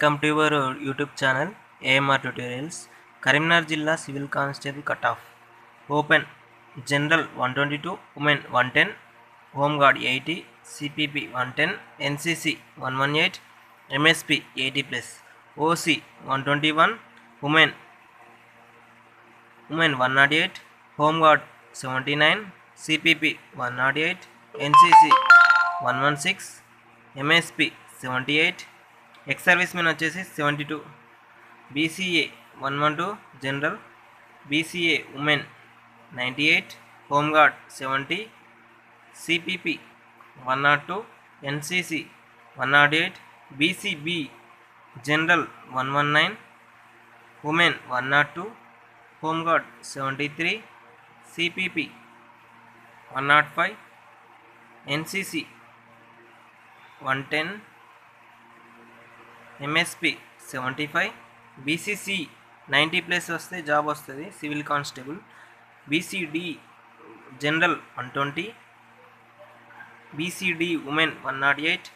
Welcome to your YouTube channel AMR Tutorials. Karimnagar Jilla Civil Constable Cutoff. Open General 122, Women 110, Home Guard 80, CPP 110, NCC 118, MSP 80 plus, OC 121, Women 108, Home Guard 79, CPP 108, NCC 116, MSP 78, ex service men వచ్చేసి 72, BCA 112 general, BCA women 98, home guard 70, CPP 102, NCC 108, BCB general 119, women 102, home guard 73, CPP 105, NCC 110, MSP 75, BCC 90 plus వస్తే job వస్తుంది civil constable, BCD general 120, BCD women 108,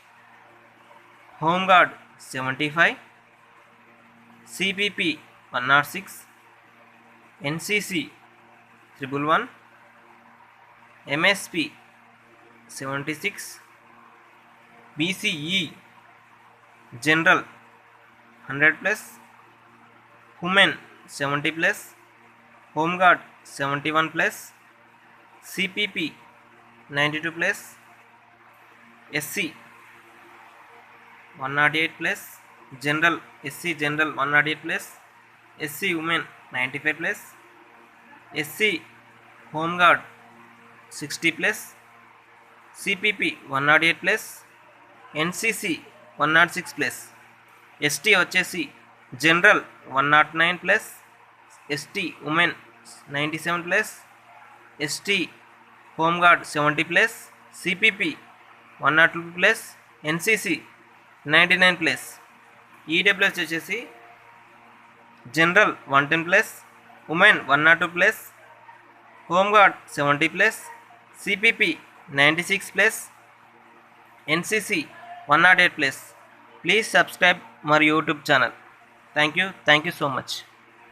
home guard 75, CPP 106, NCC 111, MSP 76, BCE general 100 plus, women 70 plus, home gourd 71 plus, CPP 92 plus, SC 108 plus, general SC general 108 plus, SC women 95 plus, SC home guard 60 plus, CPP 108 plus, NCC 106 plus, ST వచ్చేసి general 109 plus, ST women 97 plus, ST home guard 70 plus, CPP 102 plus, NCC 99 plus, EWS వచ్చేసి general 110 plus, women 102 plus, home guard 70 plus, CPP 96 plus, NCC 108 plus. Please subscribe my YouTube channel. Thank you so much.